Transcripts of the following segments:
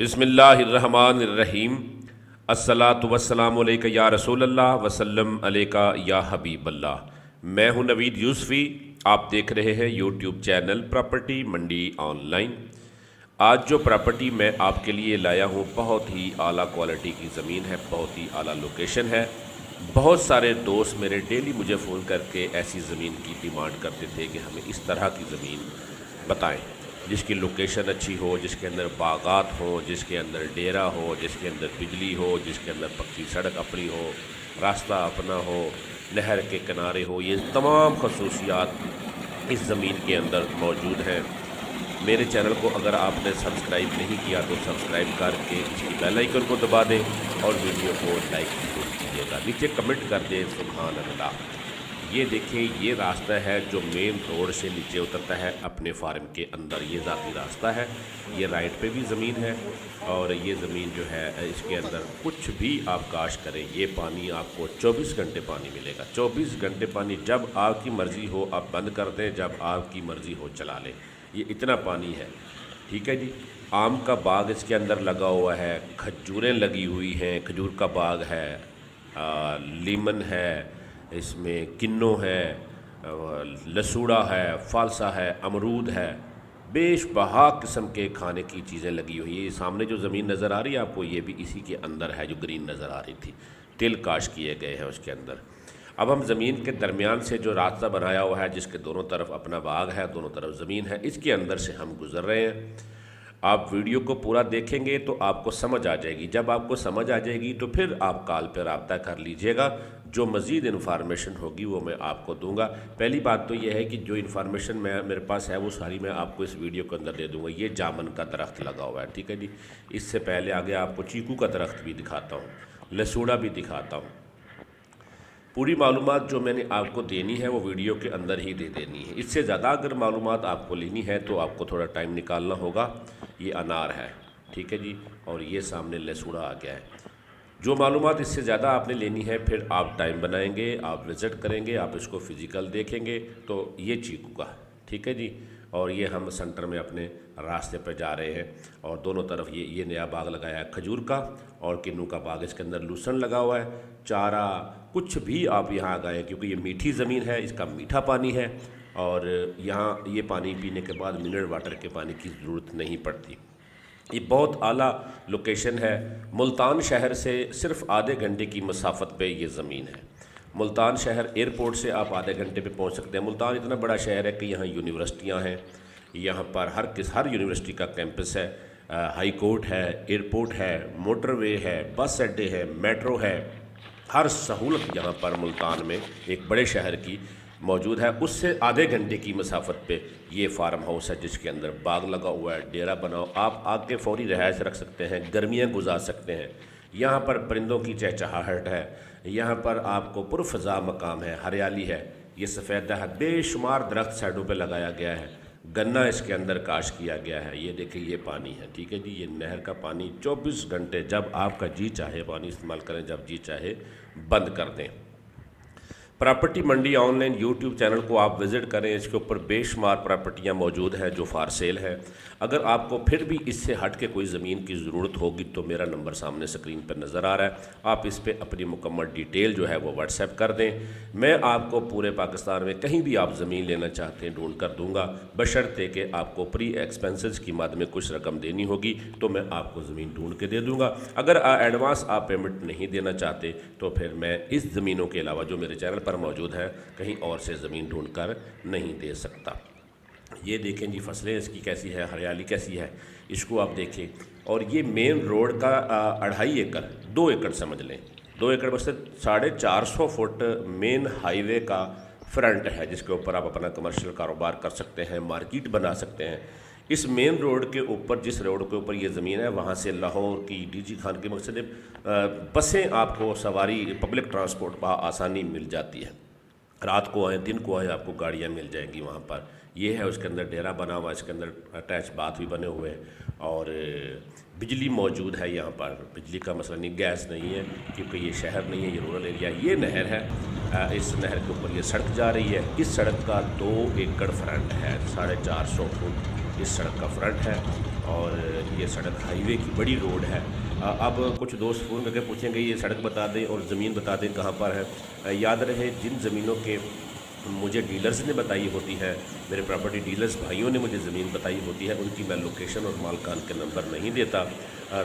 بسم اللہ الرحمن الرحیم۔ الصلاۃ والسلام علیکہ یا رسول اللہ وسلم علیکہ یا حبیب اللہ۔ میں ہوں نوید یوسفی، آپ دیکھ رہے ہیں یوٹیوب چینل پراپرٹی منڈی آن لائن۔ آج جو پراپرٹی میں آپ کے لیے لایا ہوں بہت ہی اعلیٰ کوالٹی کی زمین ہے، بہت ہی اعلیٰ لوکیشن ہے۔ بہت سارے دوست میرے ڈیلی مجھے فون کر کے ایسی زمین کی ڈیمانڈ کرتے تھے کہ ہمیں اس طرح کی زمین بتائیں جس کی لوکیشن اچھی ہو، جس کے اندر باغات ہوں، جس کے اندر ڈیرا ہو، جس کے اندر بجلی ہو، جس کے اندر پکی سڑک اپنی ہو، راستہ اپنا ہو، نہر کے کنارے ہو۔ یہ تمام خصوصیات اس زمین کے اندر موجود ہیں۔ میرے چینل کو اگر آپ نے سبسکرائب نہیں کیا تو سبسکرائب کر کے اس کی بیل آئیکن کو دبا دیں اور ویڈیو کو لائک ضرور کیجیے گا، نیچے کمنٹ کر دیں سبحان اللہ۔ یہ دیکھیں، یہ راستہ ہے جو مین روڈ سے نیچے اترتا ہے اپنے فارم کے اندر۔ یہ ذاتی راستہ ہے، یہ رائٹ پہ بھی زمین ہے اور یہ زمین جو ہے اس کے اندر کچھ بھی آپ کاشت کریں یہ پانی آپ کو 24 گھنٹے پانی ملے گا۔ 24 گھنٹے پانی، جب آپ کی مرضی ہو آپ بند کر دیں، جب آپ کی مرضی ہو چلا لیں، یہ اتنا پانی ہے۔ ٹھیک ہے جی۔ آم کا باغ اس کے اندر لگا ہوا ہے، کھجوریں لگی ہوئی ہیں، کھجور کا باغ ہے، لیمن ہے، اس میں کنو ہے، لسوڑا ہے، فالسا ہے، امرود ہے، بیش بہا قسم کے کھانے کی چیزیں لگی ہوئی ہیں۔ یہ سامنے جو زمین نظر آ رہی ہے آپ کو، یہ بھی اسی کے اندر ہے جو گرین نظر آ رہی تھی، تل کاشت کیے گئے ہیں اس کے اندر۔ اب ہم زمین کے درمیان سے جو راستہ بنایا ہوا ہے جس کے دونوں طرف اپنا باغ ہے، دونوں طرف زمین ہے، اس کے اندر سے ہم گزر رہے ہیں۔ آپ ویڈیو کو پورا دیکھیں گے تو آپ کو سمجھ آ جائے گی۔ جب آپ کو سمجھ آ جائے گی تو پھر آپ کال پہ رابطہ کر لیجئے گا، جو مزید انفارمیشن ہوگی وہ میں آپ کو دوں گا۔ پہلی بات تو یہ ہے کہ جو انفارمیشن میرے پاس ہے وہ ساری میں آپ کو اس ویڈیو کے اندر دے دوں گا۔ یہ جامن کا درخت لگا ہوا ہے، ٹھیک ہے جی۔ اس سے پہلے آگے آپ کو چیکو کا درخت بھی دکھاتا ہوں، لسوڑا بھی دکھاتا ہوں۔ پوری معلومات جو میں نے آپ کو دینی ہے وہ ویڈیو کے اندر ہی دے دینی ہے۔ اس سے زیادہ اگر معلومات آپ کو لینی ہے تو آپ کو تھوڑا ٹائم نکالنا ہوگا۔ یہ انار ہے، ٹھیک ہے جی، اور یہ سامنے لسوڑا آ گیا ہے۔ جو معلومات اس سے زیادہ آپ نے لینی ہے پھر آپ ٹائم بنائیں گے، آپ وزٹ کریں گے، آپ اس کو فزیکل دیکھیں گے تو یہ چیکو کا، ٹھیک ہے جی۔ اور یہ ہم سنٹر میں اپنے راستے پہ جا رہے ہیں اور دونوں طرف یہ نیا باغ لگایا ہے کھجور کا اور کنو کا باغ، اس کے اندر لوسن لگا ہوا ہے۔ چارہ کچھ بھی آپ یہاں آگائیں کیونکہ یہ میٹھی زمین ہے، اس کا میٹھا پانی ہے اور یہاں یہ پانی پینے کے بعد منرل واٹر کے پانی کی ضرورت نہیں پڑتی۔ یہ بہت اعلیٰ لوکیشن ہے۔ ملتان شہر سے صرف آدھے گھنٹے کی مسافت پہ یہ زمین ہے۔ ملتان شہر ایئرپورٹ سے آپ آدھے گھنٹے پہ پہنچ سکتے ہیں۔ ملتان اتنا بڑا شہر ہے کہ یہاں یونیورسٹیاں ہیں، یہاں پر ہر یونیورسٹی کا کیمپس ہے، ہائی کورٹ ہے، ایئرپورٹ ہے، موٹر وے ہے، بس اڈے ہے، میٹرو ہے، ہر سہولت یہاں پر ملتان میں ایک بڑے شہر کی موجود ہے۔ اس سے آدھے گھنٹے کی مسافت پہ یہ فارم ہاؤس ہے جس کے اندر باغ لگا ہوا ہے، ڈیرا بناؤ، آپ آ کے فوری رہائش رکھ سکتے ہیں، گرمیاں گزار سکتے ہیں۔ یہاں پر پرندوں کی چہچہاہٹ ہے، یہاں پر آپ کو پرفضا مقام ہے، ہریالی ہے، یہ سفید ہے، بے شمار درخت سائڈوں پہ لگایا گیا ہے، گنا اس کے اندر کاشت کیا گیا ہے۔ یہ دیکھیں یہ پانی ہے، ٹھیک ہے جی، یہ نہر کا پانی 24 گھنٹے، جب آپ کا جی چاہے پانی استعمال کریں، جب جی چاہے بند کر دیں۔ پراپرٹی منڈی آن لائن یوٹیوب چینل کو آپ وزٹ کریں، اس کے اوپر بے شمار پراپرٹیاں موجود ہیں جو فار سیل ہیں۔ اگر آپ کو پھر بھی اس سے ہٹ کے کوئی زمین کی ضرورت ہوگی تو میرا نمبر سامنے سکرین پر نظر آ رہا ہے، آپ اس پہ اپنی مکمل ڈیٹیل جو ہے وہ واٹس ایپ کر دیں۔ میں آپ کو پورے پاکستان میں کہیں بھی آپ زمین لینا چاہتے ہیں ڈھونڈ کر دوں گا، بشرطے کہ آپ کو پری ایکسپینسز کی مد میں کچھ رقم دینی ہوگی تو میں آپ کو زمین ڈھونڈ کے دے دوں گا۔ اگر ایڈوانس آپ پیمنٹ نہیں دینا چاہتے تو پھر میں اس زمینوں کے علاوہ جو میرے چینل پر موجود ہے کہیں اور سے زمین ڈھونڈ کر نہیں دے سکتا۔ یہ دیکھیں جی فصلیں اس کی کیسی ہے، ہریالی کیسی ہے، اس کو آپ دیکھیں۔ اور یہ مین روڈ کا 2.5 ایکڑ 2 ایکڑ سمجھ لیں، 2 ایکڑ بس 450 فٹ مین ہائی وے کا فرنٹ ہے جس کے اوپر آپ اپنا کمرشل کاروبار کر سکتے ہیں، مارکیٹ بنا سکتے ہیں۔ اس مین روڈ کے اوپر، جس روڈ کے اوپر یہ زمین ہے، وہاں سے لاہور کی ڈی جی خان کے مختلف بسیں آپ کو سواری پبلک ٹرانسپورٹ پہ آسانی مل جاتی ہے۔ رات کو آئیں دن کو آئیں آپ کو گاڑیاں مل جائیں گی وہاں پر۔ یہ ہے اس کے اندر ڈیرا بنا ہوا، اس کے اندر اٹیچ باتھ بھی بنے ہوئے ہیں اور بجلی موجود ہے یہاں پر۔ بجلی کا مسئلہ نہیں، گیس نہیں ہے کیونکہ یہ شہر نہیں ہے، یہ رورل ایریا۔ یہ نہر ہے، اس نہر کے اوپر یہ سڑک جا رہی ہے۔ اس سڑک کا 2 ایکڑ فرنٹ ہے، 450 فٹ اس سڑک کا فرنٹ ہے اور یہ سڑک ہائی وے کی بڑی روڈ ہے۔ اب کچھ دوست فون کر کے پوچھیں گے یہ سڑک بتا دیں اور زمین بتا دیں کہاں پر ہے۔ یاد رہے جن زمینوں کے مجھے ڈیلرز نے بتائی ہوتی ہے، میرے پراپرٹی ڈیلرز بھائیوں نے مجھے زمین بتائی ہوتی ہے، ان کی میں لوکیشن اور مالکان کے نمبر نہیں دیتا۔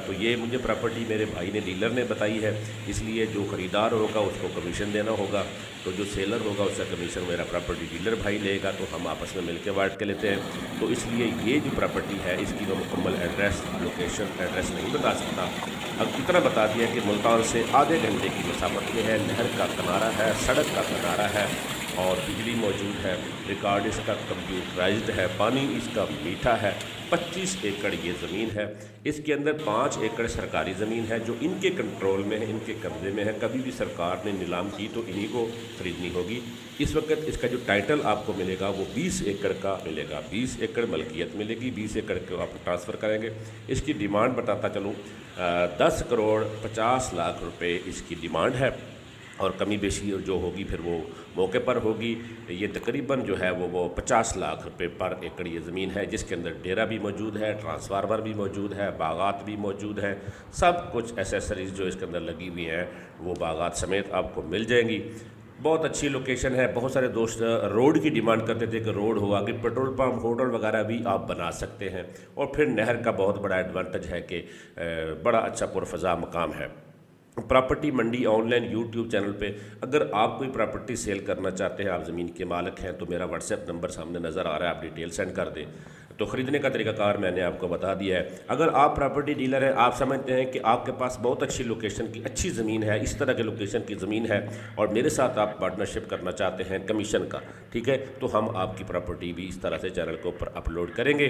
تو یہ مجھے پراپرٹی میرے بھائی نے ڈیلر نے بتائی ہے، اس لیے جو خریدار ہوگا اس کو کمیشن دینا ہوگا، تو جو سیلر ہوگا اس کا کمیشن میرا پراپرٹی ڈیلر بھائی لے گا، تو ہم آپس میں مل کے بانٹ کے لیتے ہیں۔ تو اس لیے یہ جو پراپرٹی ہے اس کی میں مکمل ایڈریس لوکیشن ایڈریس نہیں بتا سکتا۔ اب اتنا بتا دیا کہ ملتان سے آدھے گھنٹے کی مسافت میں ہے، نہر کا کنارہ ہے، سڑک کا کنارہ ہے اور بجلی موجود ہے، ریکارڈ اس کا کمپیوٹرائزڈ ہے، پانی اس کا میٹھا ہے۔ 25 ایکڑ یہ زمین ہے، اس کے اندر 5 ایکڑ سرکاری زمین ہے جو ان کے کنٹرول میں ہے، ان کے قبضے میں ہے۔ کبھی بھی سرکار نے نیلام کی تو انہی کو خریدنی ہوگی۔ اس وقت اس کا جو ٹائٹل آپ کو ملے گا وہ 20 ایکڑ کا ملے گا، 20 ایکڑ ملکیت ملے گی، 20 ایکڑ کو آپ ٹرانسفر کریں گے۔ اس کی ڈیمانڈ بتاتا چلوں، 10 کروڑ 50 لاکھ روپے اس کی ڈیمانڈ ہے، اور کمی بیشی جو ہوگی پھر وہ موقع پر ہوگی۔ یہ تقریباً جو ہے وہ 50 لاکھ روپے پر ایکڑ یہ زمین ہے، جس کے اندر ڈیرا بھی موجود ہے، ٹرانسفارمر بھی موجود ہے، باغات بھی موجود ہیں، سب کچھ ایسیسریز جو اس کے اندر لگی ہوئی ہیں وہ باغات سمیت آپ کو مل جائیں گی۔ بہت اچھی لوکیشن ہے۔ بہت سارے دوست روڈ کی ڈیمانڈ کرتے تھے کہ روڈ ہوا کہ پیٹرول پمپ ہوٹل وغیرہ بھی آپ بنا سکتے ہیں، اور پھر نہر کا بہت بڑا ایڈوانٹیج ہے کہ بڑا اچھا پرفضا مقام ہے۔ پراپرٹی منڈی آن لائن یوٹیوب چینل پہ اگر آپ کوئی پراپرٹی سیل کرنا چاہتے ہیں، آپ زمین کے مالک ہیں، تو میرا واٹس ایپ نمبر سامنے نظر آ رہا ہے، آپ ڈیٹیل سینڈ کر دیں۔ تو خریدنے کا طریقہ کار میں نے آپ کو بتا دیا ہے۔ اگر آپ پراپرٹی ڈیلر ہیں، آپ سمجھتے ہیں کہ آپ کے پاس بہت اچھی لوکیشن کی اچھی زمین ہے، اس طرح کے لوکیشن کی زمین ہے، اور میرے ساتھ آپ پارٹنرشپ کرنا چاہتے ہیں کمیشن کا، ٹھیک ہے، تو ہم آپ کی پراپرٹی بھی اس طرح سے چینل کے اوپر اپلوڈ کریں گے۔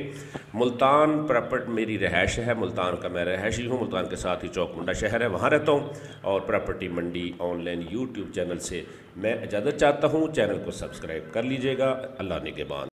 ملتان پراپرٹی میری رہائش ہے، ملتان کا میں رہائشی ہوں، ملتان کے ساتھ ہی چوک منڈا شہر ہے، وہاں رہتا ہوں، اور پراپرٹی منڈی آن لائن یوٹیوب چینل سے میں اجازت چاہتا ہوں۔ چینل کو سبسکرائب کر لیجئے گا۔ اللہ نگہبان۔